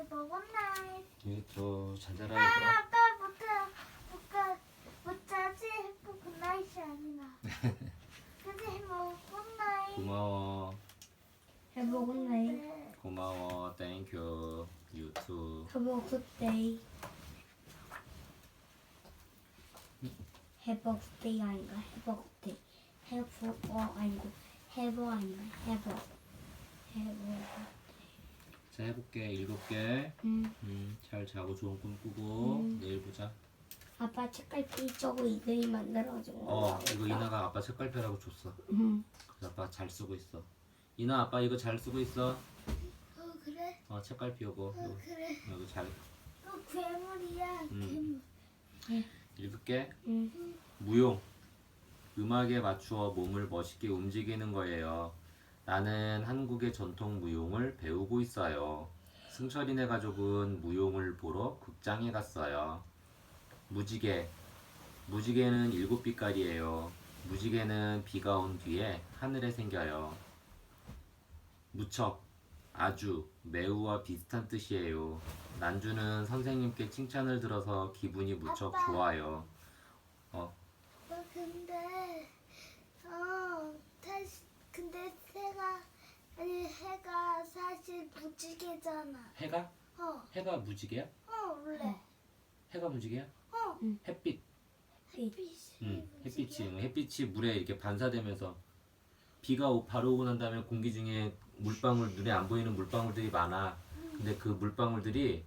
Have a good night. 유토 잘 자라 아, 얘들아. 아빠 못 자지? Have a good night이 아니라. 근데 have a good night. 고마워. Have a good night. 네. 고마워. 땡큐. 유투. Have a good day. Have a good day 아닌가? Have a good day. Have 아니고 have 아닌가? Have. 자 해볼게. 7개. 잘 자고 좋은 꿈 꾸고 내일 보자. 아빠 책갈피 저거 이들이 만들어준 거. 이거 이나가 아빠 책갈피라고 줬어. 그래서 아빠 잘 쓰고 있어. 이나 아빠 이거 잘 쓰고 있어. 그래? 책갈피 요거. 그래. 이거 잘 괴물이야. 음. 괴물. 읽을게. 응. 무용. 음악에 맞추어 몸을 멋있게 움직이는 거예요. 나는 한국의 전통 무용을 배우고 있어요. 승철이네 가족은 무용을 보러 극장에 갔어요. 무지개. 무지개는 7빛깔이에요. 무지개는 비가 온 뒤에 하늘에 생겨요. 무척. 아주, 매우와 비슷한 뜻이에요. 난주는 선생님께 칭찬을 들어서 기분이 무척 아빠. 좋아요. 근데 근데 해가 사실 무지개잖아. 해가? 어, 해가 무지개야? 원래. 해가 무지개야? 햇빛. 햇빛이. 햇빛이 물에 이렇게 반사되면서 비가 바로 오고 난 다음에 공기 중에 물방울, 눈에 안 보이는 물방울들이 많아. 근데 그 물방울들이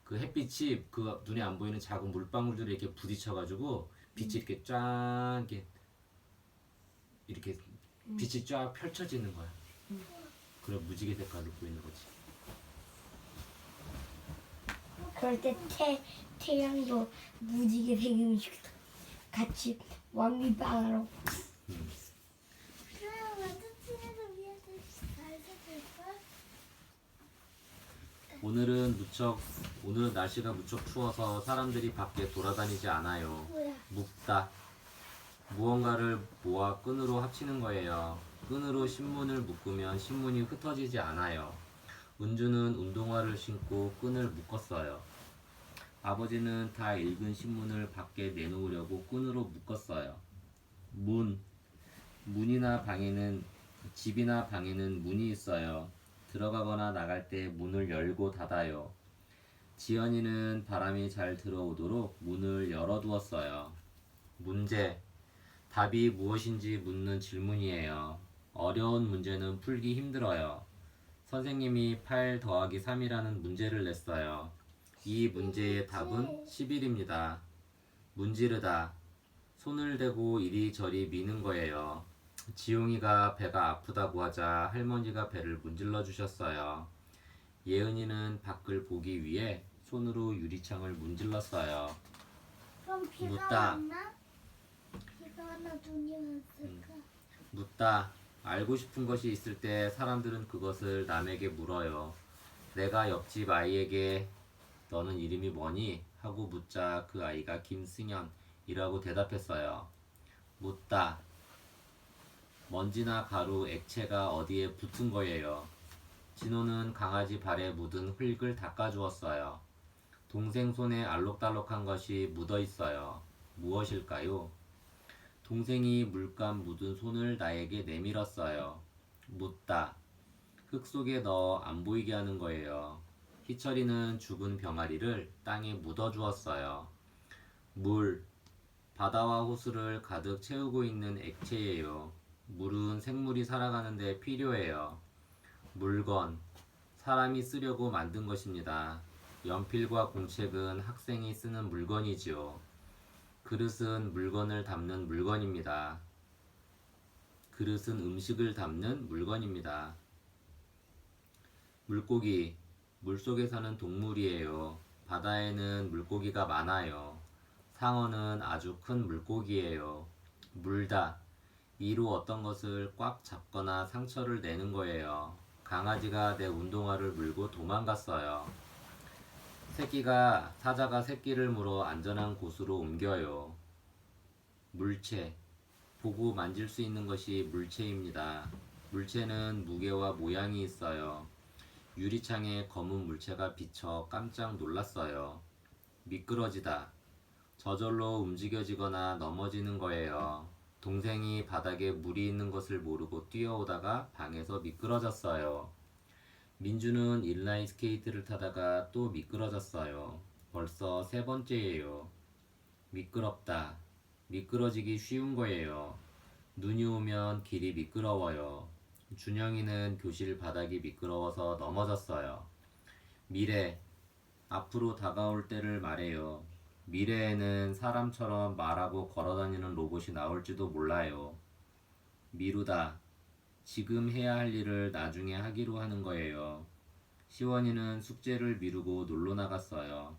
그 햇빛이 그 눈에 안 보이는 작은 물방울들이 이렇게 부딪혀가지고 빛이 이렇게 쫙 이렇게 빛이 쫙 펼쳐지는 거야. 그런 무지개 색깔로 보이는 거지. 그럴 때 태양도 무지개 배경이 같이 왕비방으로. 그래, 완전 친해서 미안해. 잘 사줄까? 오늘은 날씨가 무척 추워서 사람들이 밖에 돌아다니지 않아요. 뭐야? 묶다. 무언가를 모아 끈으로 합치는 거예요. 끈으로 신문을 묶으면 신문이 흩어지지 않아요. 은주는 운동화를 신고 끈을 묶었어요. 아버지는 다 읽은 신문을 밖에 내놓으려고 끈으로 묶었어요. 집이나 방에는 문이 있어요. 들어가거나 나갈 때 문을 열고 닫아요. 지연이는 바람이 잘 들어오도록 문을 열어두었어요. 문제. 답이 무엇인지 묻는 질문이에요. 어려운 문제는 풀기 힘들어요. 선생님이 8 더하기 3이라는 문제를 냈어요. 이 문제의 답은 11입니다. 문지르다. 손을 대고 이리저리 미는 거예요. 지용이가 배가 아프다고 하자 할머니가 배를 문질러 주셨어요. 예은이는 밖을 보기 위해 손으로 유리창을 문질렀어요. 그럼 비가 묻다. 왔나? 비가 왔나 눈이 왔을까? 묻다. 알고 싶은 것이 있을 때 사람들은 그것을 남에게 물어요. 내가 옆집 아이에게 너는 이름이 뭐니? 하고 묻자 그 아이가 김승현이라고 대답했어요. 묻다. 먼지나 가루, 액체가 어디에 붙은 거예요. 진호는 강아지 발에 묻은 흙을 닦아주었어요. 동생 손에 알록달록한 것이 묻어 있어요. 무엇일까요? 동생이 물감 묻은 손을 나에게 내밀었어요. 묻다. 흙 속에 넣어 안 보이게 하는 거예요. 희철이는 죽은 병아리를 땅에 묻어주었어요. 물. 바다와 호수를 가득 채우고 있는 액체예요. 물은 생물이 살아가는데 필요해요. 물건. 사람이 쓰려고 만든 것입니다. 연필과 공책은 학생이 쓰는 물건이지요. 그릇은 물건을 담는 물건입니다. 그릇은 음식을 담는 물건입니다. 물고기. 물속에 사는 동물이에요. 바다에는 물고기가 많아요. 상어는 아주 큰 물고기예요. 물다. 이로 어떤 것을 꽉 잡거나 상처를 내는 거예요. 강아지가 내 운동화를 물고 도망갔어요. 사자가 새끼를 물어 안전한 곳으로 옮겨요. 물체. 보고 만질 수 있는 것이 물체입니다. 물체는 무게와 모양이 있어요. 유리창에 검은 물체가 비쳐 깜짝 놀랐어요. 미끄러지다. 저절로 움직여지거나 넘어지는 거예요. 동생이 바닥에 물이 있는 것을 모르고 뛰어오다가 방에서 미끄러졌어요. 민주는 인라인 스케이트를 타다가 또 미끄러졌어요. 벌써 세 번째예요. 미끄럽다. 미끄러지기 쉬운 거예요. 눈이 오면 길이 미끄러워요. 준영이는 교실 바닥이 미끄러워서 넘어졌어요. 미래. 앞으로 다가올 때를 말해요. 미래에는 사람처럼 말하고 걸어다니는 로봇이 나올지도 몰라요. 미루다. 지금 해야 할 일을 나중에 하기로 하는 거예요. 시원이는 숙제를 미루고 놀러 나갔어요.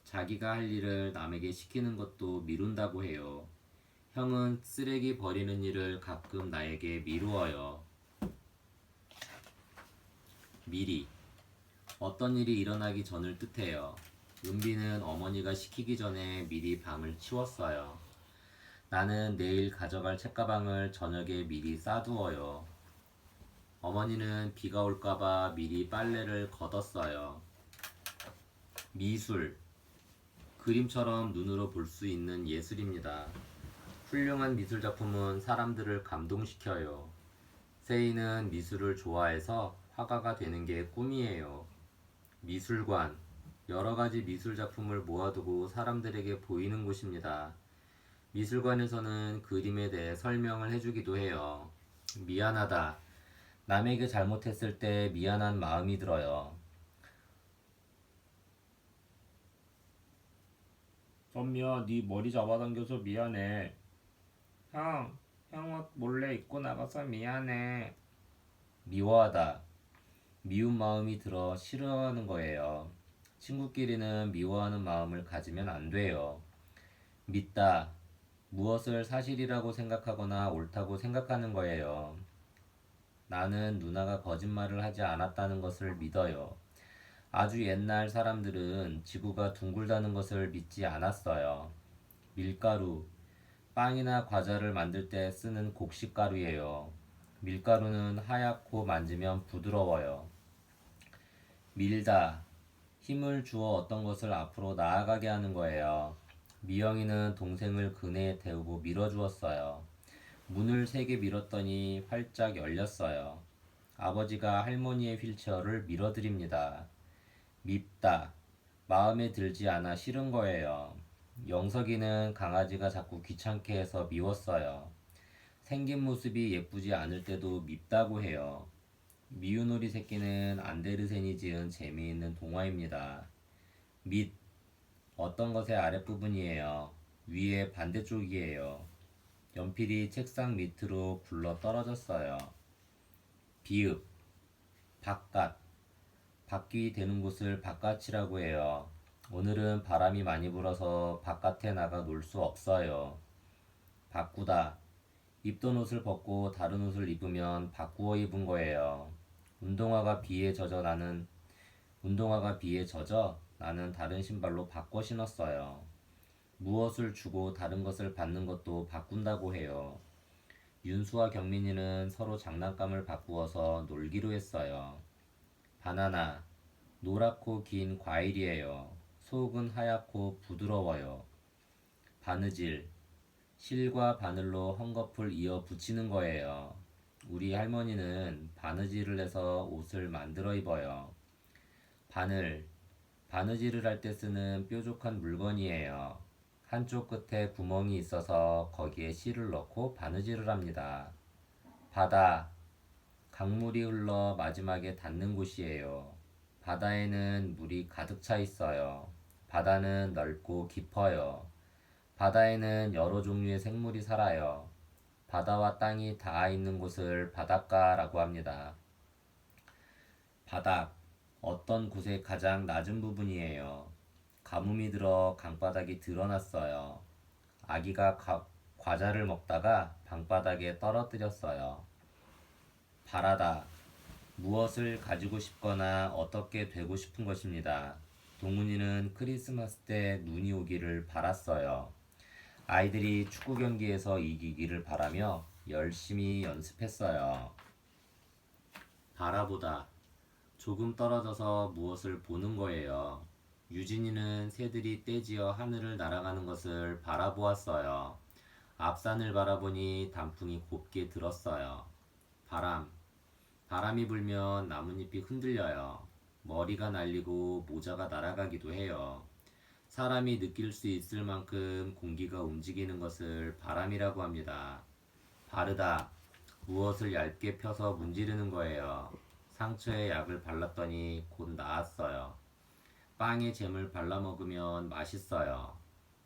자기가 할 일을 남에게 시키는 것도 미룬다고 해요. 형은 쓰레기 버리는 일을 가끔 나에게 미루어요. 미리. 어떤 일이 일어나기 전을 뜻해요. 은비는 어머니가 시키기 전에 미리 방을 치웠어요. 나는 내일 가져갈 책가방을 저녁에 미리 싸두어요. 어머니는 비가 올까봐 미리 빨래를 걷었어요. 미술. 그림처럼 눈으로 볼 수 있는 예술입니다. 훌륭한 미술 작품은 사람들을 감동시켜요. 세이는 미술을 좋아해서 화가가 되는 게 꿈이에요. 미술관. 여러 가지 미술 작품을 모아두고 사람들에게 보이는 곳입니다. 미술관에서는 그림에 대해 설명을 해주기도 해요. 미안하다. 남에게 잘못했을 때 미안한 마음이 들어요. 선미야, 네 머리 잡아당겨서 미안해. 형 옷 몰래 입고 나가서 미안해. 미워하다. 미운 마음이 들어 싫어하는 거예요. 친구끼리는 미워하는 마음을 가지면 안 돼요. 믿다. 무엇을 사실이라고 생각하거나 옳다고 생각하는 거예요. 나는 누나가 거짓말을 하지 않았다는 것을 믿어요. 아주 옛날 사람들은 지구가 둥글다는 것을 믿지 않았어요. 밀가루. 빵이나 과자를 만들 때 쓰는 곡식가루예요. 밀가루는 하얗고 만지면 부드러워요. 밀다. 힘을 주어 어떤 것을 앞으로 나아가게 하는 거예요. 미영이는 동생을 그네에 태우고 밀어주었어요. 문을 3개 밀었더니 활짝 열렸어요. 아버지가 할머니의 휠체어를 밀어드립니다. 밉다. 마음에 들지 않아 싫은 거예요. 영석이는 강아지가 자꾸 귀찮게 해서 미웠어요. 생긴 모습이 예쁘지 않을 때도 밉다고 해요. 미운 오리 새끼는 안데르센이 지은 재미있는 동화입니다. 밑. 어떤 것의 아랫부분이에요. 위에 반대쪽이에요. 연필이 책상 밑으로 굴러 떨어졌어요. 비읍. 바깥. 밖이 되는 곳을 바깥이라고 해요. 오늘은 바람이 많이 불어서 바깥에 나가 놀 수 없어요. 바꾸다. 입던 옷을 벗고 다른 옷을 입으면 바꾸어 입은 거예요. 운동화가 비에 젖어 나는 다른 신발로 바꿔 신었어요. 무엇을 주고 다른 것을 받는 것도 바꾼다고 해요. 윤수와 경민이는 서로 장난감을 바꾸어서 놀기로 했어요. 바나나. 노랗고 긴 과일이에요. 속은 하얗고 부드러워요. 바느질. 실과 바늘로 헝겊을 이어 붙이는 거예요. 우리 할머니는 바느질을 해서 옷을 만들어 입어요. 바늘. 바느질을 할 때 쓰는 뾰족한 물건이에요. 한쪽 끝에 구멍이 있어서 거기에 실을 넣고 바느질을 합니다. 바다. 강물이 흘러 마지막에 닿는 곳이에요. 바다에는 물이 가득 차 있어요. 바다는 넓고 깊어요. 바다에는 여러 종류의 생물이 살아요. 바다와 땅이 닿아 있는 곳을 바닷가라고 합니다. 바닥. 어떤 곳의 가장 낮은 부분이에요. 가뭄이 들어 강바닥이 드러났어요. 아기가 과자를 먹다가 방바닥에 떨어뜨렸어요. 바라다. 무엇을 가지고 싶거나 어떻게 되고 싶은 것입니다. 동훈이는 크리스마스 때 눈이 오기를 바랐어요. 아이들이 축구 경기에서 이기기를 바라며 열심히 연습했어요. 바라보다. 조금 떨어져서 무엇을 보는 거예요. 유진이는 새들이 떼지어 하늘을 날아가는 것을 바라보았어요. 앞산을 바라보니 단풍이 곱게 들었어요. 바람이 불면 나뭇잎이 흔들려요. 머리가 날리고 모자가 날아가기도 해요. 사람이 느낄 수 있을 만큼 공기가 움직이는 것을 바람이라고 합니다. 바르다. 무엇을 얇게 펴서 문지르는 거예요. 상처에 약을 발랐더니 곧 나았어요. 빵에 잼을 발라 먹으면 맛있어요.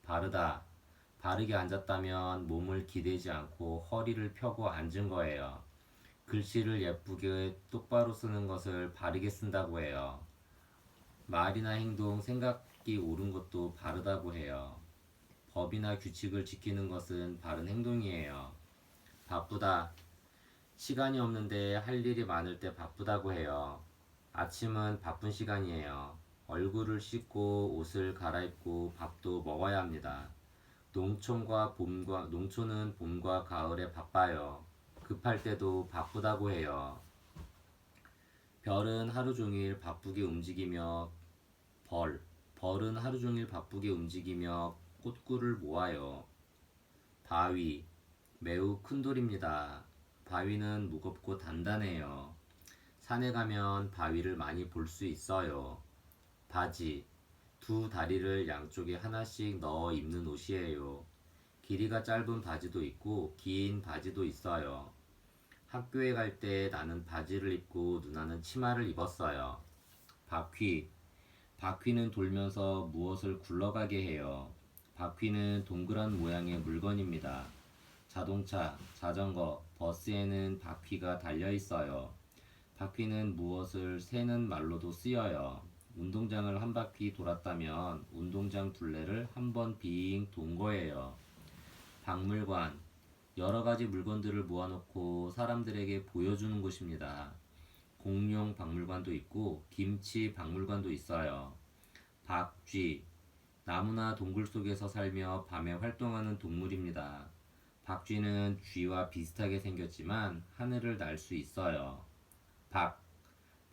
바르다. 바르게 앉았다면 몸을 기대지 않고 허리를 펴고 앉은 거예요. 글씨를 예쁘게 똑바로 쓰는 것을 바르게 쓴다고 해요. 말이나 행동, 생각이 옳은 것도 바르다고 해요. 법이나 규칙을 지키는 것은 바른 행동이에요. 바쁘다. 시간이 없는데 할 일이 많을 때 바쁘다고 해요. 아침은 바쁜 시간이에요. 얼굴을 씻고 옷을 갈아입고 밥도 먹어야 합니다. 농촌은 봄과 가을에 바빠요. 급할 때도 바쁘다고 해요. 별은 하루 종일 바쁘게 움직이며 벌은 하루 종일 바쁘게 움직이며 꽃꿀을 모아요. 바위, 매우 큰 돌입니다. 바위는 무겁고 단단해요. 산에 가면 바위를 많이 볼 수 있어요. 바지, 두 다리를 양쪽에 하나씩 넣어 입는 옷이에요. 길이가 짧은 바지도 있고 긴 바지도 있어요. 학교에 갈 때 나는 바지를 입고 누나는 치마를 입었어요. 바퀴는 돌면서 무엇을 굴러가게 해요. 바퀴는 동그란 모양의 물건입니다. 자동차, 자전거, 버스에는 바퀴가 달려 있어요. 바퀴는 무엇을 세는 말로도 쓰여요. 운동장을 한 바퀴 돌았다면 운동장 둘레를 한 번 빙 돈 거예요. 박물관, 여러 가지 물건들을 모아놓고 사람들에게 보여주는 곳입니다. 공룡 박물관도 있고 김치 박물관도 있어요. 박쥐, 나무나 동굴 속에서 살며 밤에 활동하는 동물입니다. 박쥐는 쥐와 비슷하게 생겼지만 하늘을 날 수 있어요.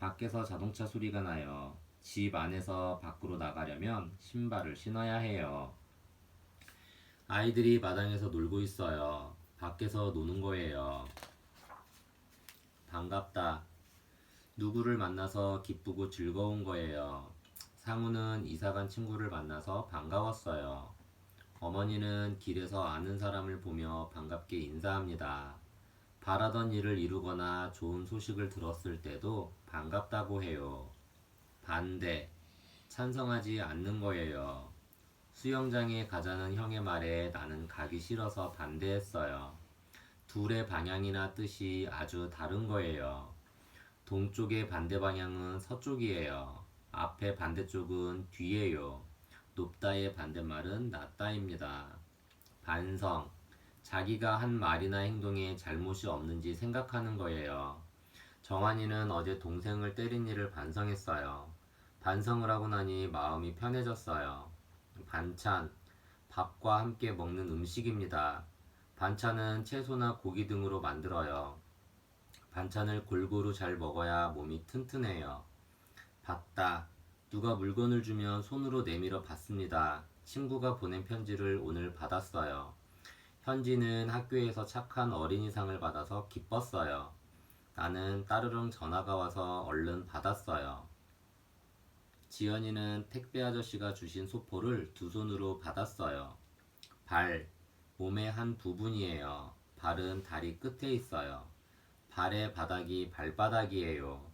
밖에서 자동차 소리가 나요. 집 안에서 밖으로 나가려면 신발을 신어야 해요. 아이들이 마당에서 놀고 있어요. 밖에서 노는 거예요. 반갑다. 누구를 만나서 기쁘고 즐거운 거예요. 상우는 이사간 친구를 만나서 반가웠어요. 어머니는 길에서 아는 사람을 보며 반갑게 인사합니다. 바라던 일을 이루거나 좋은 소식을 들었을 때도 반갑다고 해요. 반대, 찬성하지 않는 거예요. 수영장에 가자는 형의 말에 나는 가기 싫어서 반대했어요. 둘의 방향이나 뜻이 아주 다른 거예요. 동쪽의 반대 방향은 서쪽이에요. 앞에 반대쪽은 뒤예요. 높다의 반대말은 낮다입니다. 반성, 자기가 한 말이나 행동에 잘못이 없는지 생각하는 거예요. 정환이는 어제 동생을 때린 일을 반성했어요. 반성을 하고 나니 마음이 편해졌어요. 반찬, 밥과 함께 먹는 음식입니다. 반찬은 채소나 고기 등으로 만들어요. 반찬을 골고루 잘 먹어야 몸이 튼튼해요. 받다, 누가 물건을 주면 손으로 내밀어 받습니다. 친구가 보낸 편지를 오늘 받았어요. 현지는 학교에서 착한 어린이상을 받아서 기뻤어요. 나는 따르릉 전화가 와서 얼른 받았어요. 지연이는 택배 아저씨가 주신 소포를 두 손으로 받았어요. 몸의 한 부분이에요. 발은 다리 끝에 있어요. 발의 바닥이 발바닥이에요.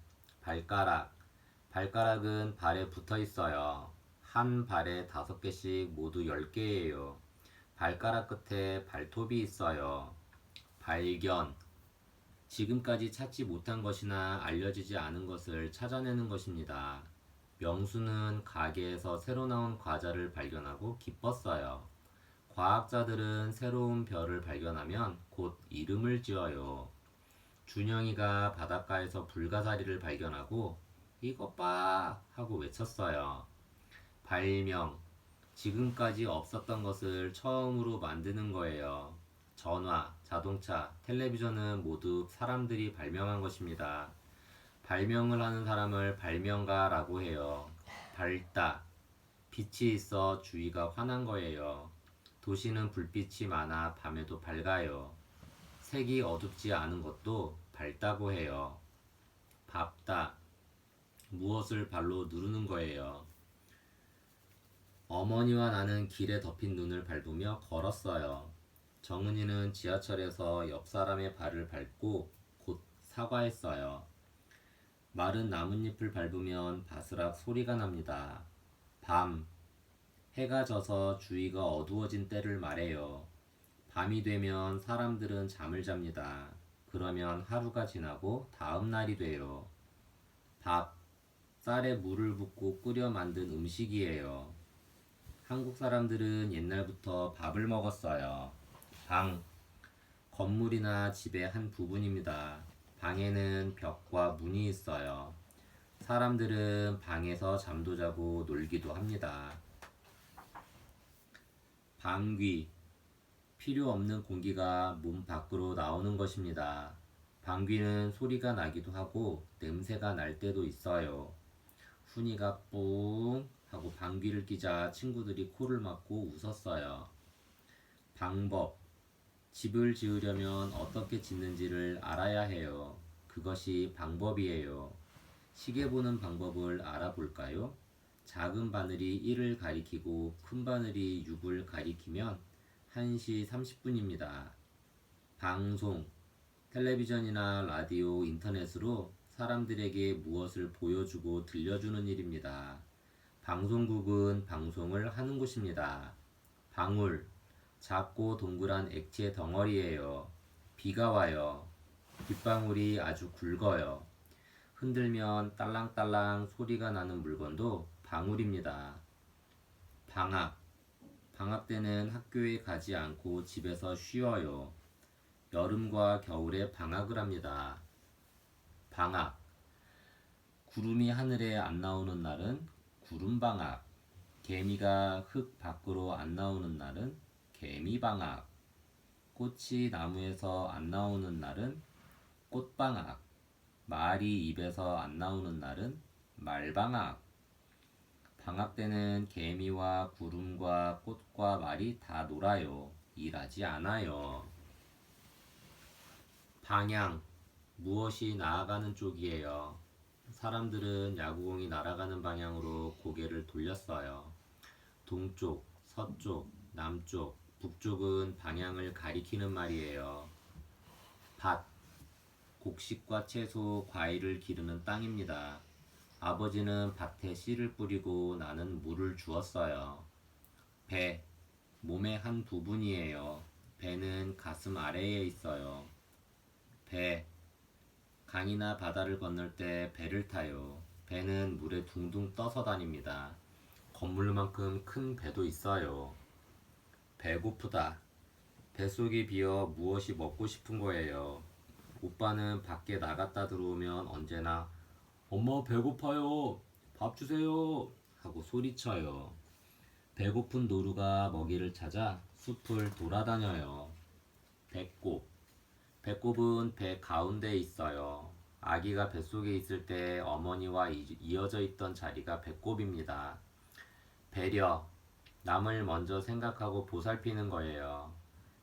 발가락은 발에 붙어 있어요. 한 발에 5개씩 모두 10개예요. 발가락 끝에 발톱이 있어요. 발견, 지금까지 찾지 못한 것이나 알려지지 않은 것을 찾아내는 것입니다. 명수는 가게에서 새로 나온 과자를 발견하고 기뻤어요. 과학자들은 새로운 별을 발견하면 곧 이름을 지어요. 준영이가 바닷가에서 불가사리를 발견하고 이것 봐! 하고 외쳤어요. 발명, 지금까지 없었던 것을 처음으로 만드는 거예요. 전화, 자동차, 텔레비전은 모두 사람들이 발명한 것입니다. 발명을 하는 사람을 발명가라고 해요. 밝다. 빛이 있어 주위가 환한 거예요. 도시는 불빛이 많아 밤에도 밝아요. 색이 어둡지 않은 것도 밝다고 해요. 밟다. 무엇을 발로 누르는 거예요. 어머니와 나는 길에 덮인 눈을 밟으며 걸었어요. 정은이는 지하철에서 옆 사람의 발을 밟고 곧 사과했어요. 마른 나뭇잎을 밟으면 바스락 소리가 납니다. 밤. 해가 져서 주위가 어두워진 때를 말해요. 밤이 되면 사람들은 잠을 잡니다. 그러면 하루가 지나고 다음 날이 돼요. 밥. 쌀에 물을 붓고 끓여 만든 음식이에요. 한국 사람들은 옛날부터 밥을 먹었어요. 방. 건물이나 집의 한 부분입니다. 방에는 벽과 문이 있어요. 사람들은 방에서 잠도 자고 놀기도 합니다. 방귀. 필요 없는 공기가 몸 밖으로 나오는 것입니다. 방귀는 소리가 나기도 하고 냄새가 날 때도 있어요. 훈이가 뿡 하고 방귀를 뀌자 친구들이 코를 막고 웃었어요. 방법. 집을 지으려면 어떻게 짓는지를 알아야 해요. 그것이 방법이에요. 시계 보는 방법을 알아볼까요? 작은 바늘이 1을 가리키고 큰 바늘이 6을 가리키면 1시 30분입니다. 방송. 텔레비전이나 라디오, 인터넷으로 사람들에게 무엇을 보여주고 들려주는 일입니다. 방송국은 방송을 하는 곳입니다. 방울. 작고 동그란 액체 덩어리예요. 비가 와요. 빗방울이 아주 굵어요. 흔들면 딸랑딸랑 소리가 나는 물건도 방울입니다. 방학. 방학 때는 학교에 가지 않고 집에서 쉬어요. 여름과 겨울에 방학을 합니다. 방학. 구름이 하늘에 안 나오는 날은 구름방학. 개미가 흙 밖으로 안 나오는 날은 개미방학. 꽃이 나무에서 안 나오는 날은 꽃방학. 말이 입에서 안 나오는 날은 말방학. 방학 때는 개미와 구름과 꽃과 말이 다 놀아요. 일하지 않아요. 방향. 무엇이 나아가는 쪽이에요. 사람들은 야구공이 날아가는 방향으로 고개를 돌렸어요. 동쪽, 서쪽, 남쪽, 북쪽은 방향을 가리키는 말이에요. 밭. 곡식과 채소, 과일을 기르는 땅입니다. 아버지는 밭에 씨를 뿌리고 나는 물을 주었어요. 배. 몸의 한 부분이에요. 배는 가슴 아래에 있어요. 배. 강이나 바다를 건널 때 배를 타요. 배는 물에 둥둥 떠서 다닙니다. 건물만큼 큰 배도 있어요. 배고프다. 뱃속이 비어 무엇이 먹고 싶은 거예요. 오빠는 밖에 나갔다 들어오면 언제나 엄마 배고파요. 밥 주세요. 하고 소리쳐요. 배고픈 노루가 먹이를 찾아 숲을 돌아다녀요. 배꼽. 배꼽은 배 가운데에 있어요. 아기가 뱃속에 있을 때 어머니와 이어져 있던 자리가 배꼽입니다. 배려. 남을 먼저 생각하고 보살피는 거예요.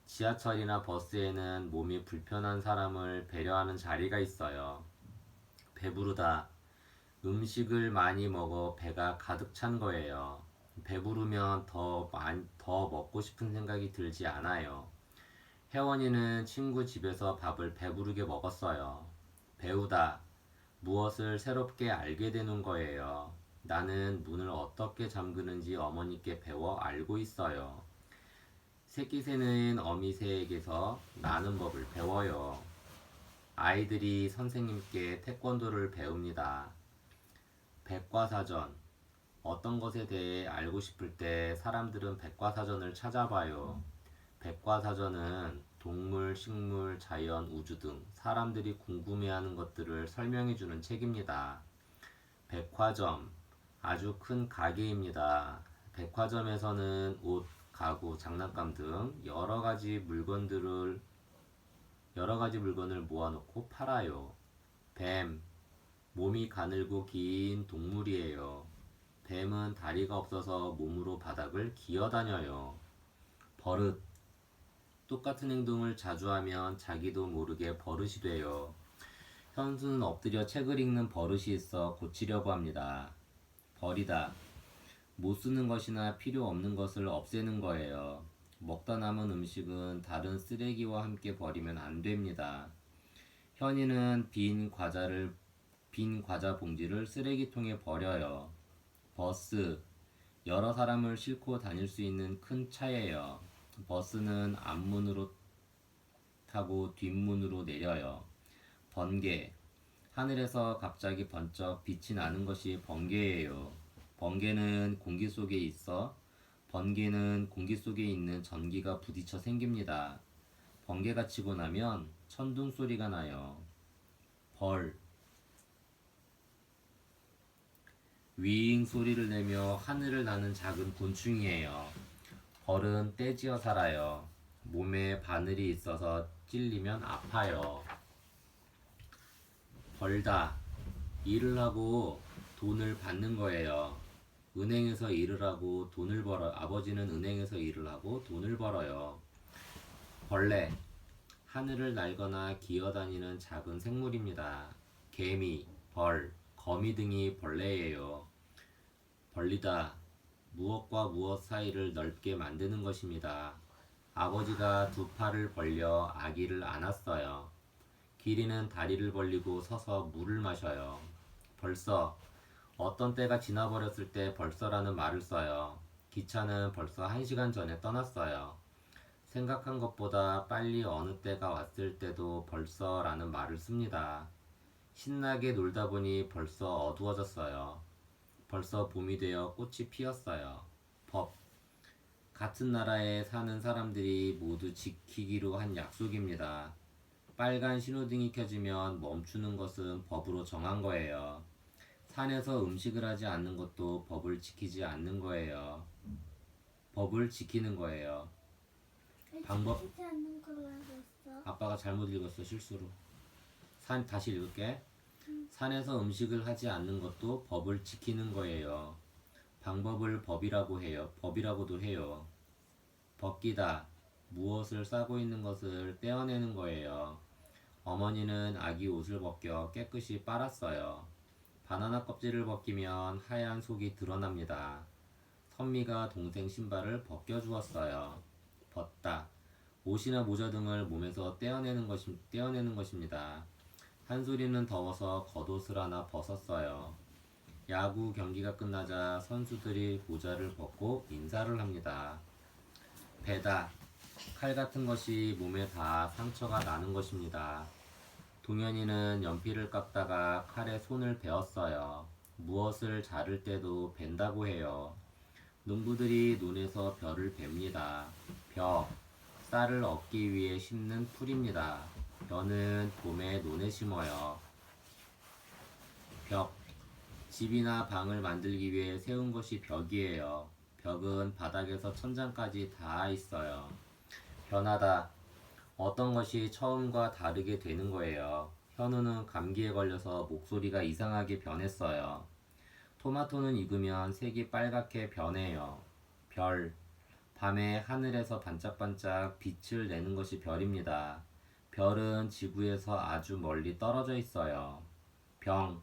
지하철이나 버스에는 몸이 불편한 사람을 배려하는 자리가 있어요. 배부르다. 음식을 많이 먹어 배가 가득 찬 거예요. 배부르면 더 먹고 싶은 생각이 들지 않아요. 혜원이는 친구 집에서 밥을 배부르게 먹었어요. 배우다. 무엇을 새롭게 알게 되는 거예요. 나는 문을 어떻게 잠그는지 어머니께 배워 알고 있어요. 새끼새는 어미새에게서 나는 법을 배워요. 아이들이 선생님께 태권도를 배웁니다. 백과사전. 어떤 것에 대해 알고 싶을 때 사람들은 백과사전을 찾아봐요. 백과사전은 동물, 식물, 자연, 우주 등 사람들이 궁금해하는 것들을 설명해주는 책입니다. 백화점. 아주 큰 가게입니다. 백화점에서는 옷, 가구, 장난감 등 여러 가지 물건을 모아놓고 팔아요. 뱀. 몸이 가늘고 긴 동물이에요. 뱀은 다리가 없어서 몸으로 바닥을 기어다녀요. 버릇. 똑같은 행동을 자주 하면 자기도 모르게 버릇이 돼요. 현수는 엎드려 책을 읽는 버릇이 있어 고치려고 합니다. 버리다. 못 쓰는 것이나 필요 없는 것을 없애는 거예요. 먹다 남은 음식은 다른 쓰레기와 함께 버리면 안 됩니다. 현이는 빈 과자 봉지를 쓰레기통에 버려요. 버스. 여러 사람을 싣고 다닐 수 있는 큰 차예요. 버스는 앞문으로 타고 뒷문으로 내려요. 번개. 하늘에서 갑자기 번쩍 빛이 나는 것이 번개예요. 번개는 공기 속에 있어 번개는 공기 속에 있는 전기가 부딪혀 생깁니다. 번개가 치고 나면 천둥 소리가 나요. 벌. 윙 소리를 내며 하늘을 나는 작은 곤충이에요. 벌은 떼지어 살아요. 몸에 바늘이 있어서 찔리면 아파요. 벌다. 일을 하고 돈을 받는 거예요. 은행에서 일을 하고 돈을 벌어. 아버지는 은행에서 일을 하고 돈을 벌어요. 벌레. 하늘을 날거나 기어다니는 작은 생물입니다. 개미, 벌, 거미 등이 벌레예요. 벌리다. 무엇과 무엇 사이를 넓게 만드는 것입니다. 아버지가 두 팔을 벌려 아기를 안았어요. 기린은 다리를 벌리고 서서 물을 마셔요. 벌써. 어떤 때가 지나버렸을 때 벌써라는 말을 써요. 기차는 벌써 1시간 전에 떠났어요. 생각한 것보다 빨리 어느 때가 왔을 때도 벌써라는 말을 씁니다. 신나게 놀다 보니 벌써 어두워졌어요. 벌써 봄이 되어 꽃이 피었어요. 법. 같은 나라에 사는 사람들이 모두 지키기로 한 약속입니다. 빨간 신호등이 켜지면 멈추는 것은 법으로 정한 거예요. 산에서 음식을 하지 않는 것도 법을 지키지 않는 거예요. 법을 지키는 거예요. 방법. 지키지 않는 걸로 알고 있어. 아빠가 잘못 읽었어, 실수로. 다시 읽을게. 산에서 음식을 하지 않는 것도 법을 지키는 거예요. 방법을 법이라고 해요. 법이라고도 해요. 벗기다. 무엇을 싸고 있는 것을 떼어내는 거예요. 어머니는 아기 옷을 벗겨 깨끗이 빨았어요. 바나나 껍질을 벗기면 하얀 속이 드러납니다. 선미가 동생 신발을 벗겨주었어요. 벗다. 옷이나 모자 등을 몸에서 떼어내는 것입니다. 한솔이는 더워서 겉옷을 하나 벗었어요. 야구 경기가 끝나자 선수들이 모자를 벗고 인사를 합니다. 베다. 칼 같은 것이 몸에 닿아 상처가 나는 것입니다. 동현이는 연필을 깎다가 칼에 손을 베었어요. 무엇을 자를 때도 벤다고 해요. 농부들이 논에서 벼를 뱁니다. 벼. 쌀을 얻기 위해 심는 풀입니다. 벼는 봄에 논에 심어요. 벽. 집이나 방을 만들기 위해 세운 것이 벽이에요. 벽은 바닥에서 천장까지 닿아 있어요. 변하다. 어떤 것이 처음과 다르게 되는 거예요. 현우는 감기에 걸려서 목소리가 이상하게 변했어요. 토마토는 익으면 색이 빨갛게 변해요. 별. 밤에 하늘에서 반짝반짝 빛을 내는 것이 별입니다. 별은 지구에서 아주 멀리 떨어져 있어요. 병.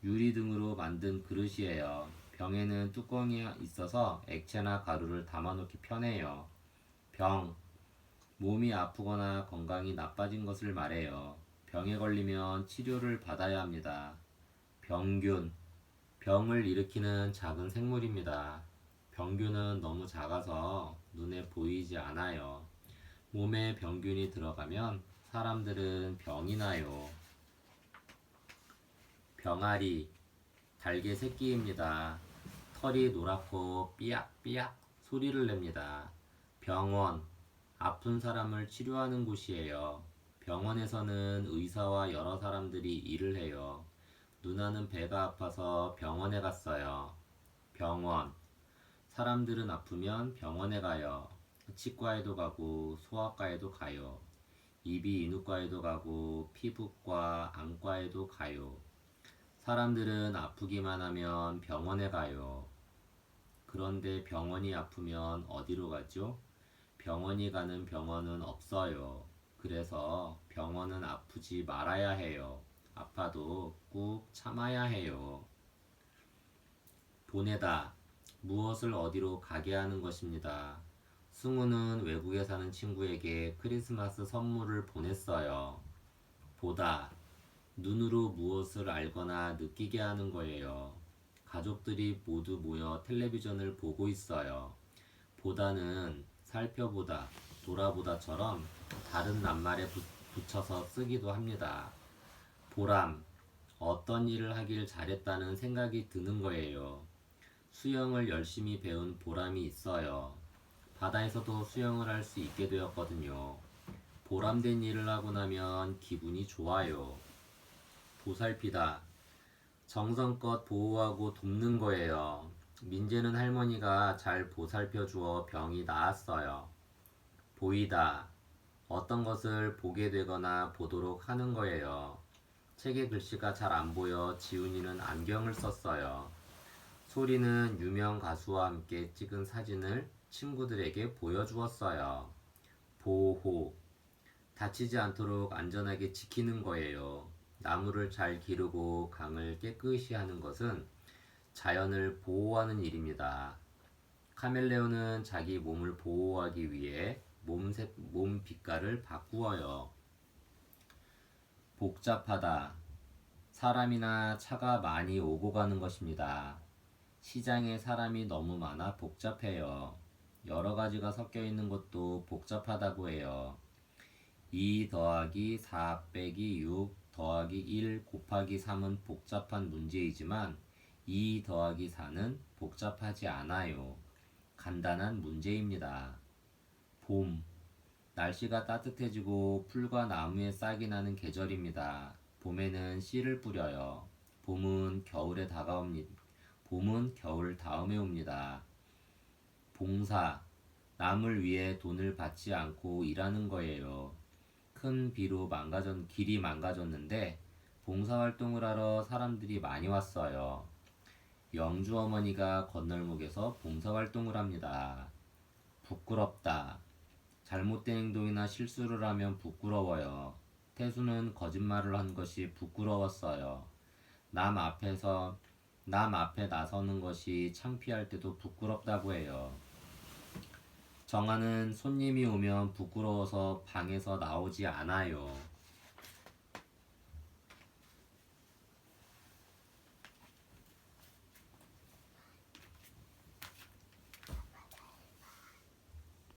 유리 등으로 만든 그릇이에요. 병에는 뚜껑이 있어서 액체나 가루를 담아놓기 편해요. 병. 몸이 아프거나 건강이 나빠진 것을 말해요. 병에 걸리면 치료를 받아야 합니다. 병균. 병을 일으키는 작은 생물입니다. 병균은 너무 작아서 눈에 보이지 않아요. 몸에 병균이 들어가면 사람들은 병이 나요. 병아리. 달개 새끼입니다. 털이 노랗고 삐약삐약 소리를 냅니다. 병원. 아픈 사람을 치료하는 곳이에요. 병원에서는 의사와 여러 사람들이 일을 해요. 누나는 배가 아파서 병원에 갔어요. 병원. 사람들은 아프면 병원에 가요. 치과에도 가고 소아과에도 가요. 이비 인후과에도 가고 피부과, 안과에도 가요. 사람들은 아프기만 하면 병원에 가요. 그런데 병원이 아프면 어디로 가죠? 병원이 가는 병원은 없어요. 그래서 병원은 아프지 말아야 해요. 아파도 꾹 참아야 해요. 보내다. 무엇을 어디로 가게 하는 것입니다. 승우는 외국에 사는 친구에게 크리스마스 선물을 보냈어요. 보다. 눈으로 무엇을 알거나 느끼게 하는 거예요. 가족들이 모두 모여 텔레비전을 보고 있어요. 보다는 살펴보다, 돌아보다처럼 다른 낱말에 붙여서 쓰기도 합니다. 보람, 어떤 일을 하길 잘했다는 생각이 드는 거예요. 수영을 열심히 배운 보람이 있어요. 바다에서도 수영을 할 수 있게 되었거든요. 보람된 일을 하고 나면 기분이 좋아요. 보살피다. 정성껏 보호하고 돕는 거예요. 민재는 할머니가 잘 보살펴 주어 병이 나았어요. 보이다. 어떤 것을 보게 되거나 보도록 하는 거예요. 책의 글씨가 잘 안 보여 지훈이는 안경을 썼어요. 소리는 유명 가수와 함께 찍은 사진을 친구들에게 보여주었어요. 보호. 다치지 않도록 안전하게 지키는 거예요. 나무를 잘 기르고 강을 깨끗이 하는 것은 자연을 보호하는 일입니다. 카멜레온은 자기 몸을 보호하기 위해 몸 빛깔을 바꾸어요. 복잡하다. 사람이나 차가 많이 오고 가는 것입니다. 시장에 사람이 너무 많아 복잡해요. 여러 가지가 섞여 있는 것도 복잡하다고 해요. 2 더하기 4 빼기 6 더하기 1 곱하기 3은 복잡한 문제이지만 2 더하기 4는 복잡하지 않아요. 간단한 문제입니다. 봄. 날씨가 따뜻해지고 풀과 나무에 싹이 나는 계절입니다. 봄에는 씨를 뿌려요. 봄은 겨울 다음에 옵니다. 봉사. 남을 위해 돈을 받지 않고 일하는 거예요. 큰 비로 길이 망가졌는데 봉사활동을 하러 사람들이 많이 왔어요. 영주 어머니가 건널목에서 봉사활동을 합니다. 부끄럽다. 잘못된 행동이나 실수를 하면 부끄러워요. 태수는 거짓말을 한 것이 부끄러웠어요. 남 앞에 나서는 것이 창피할 때도 부끄럽다고 해요. 정아는 손님이 오면 부끄러워서 방에서 나오지 않아요.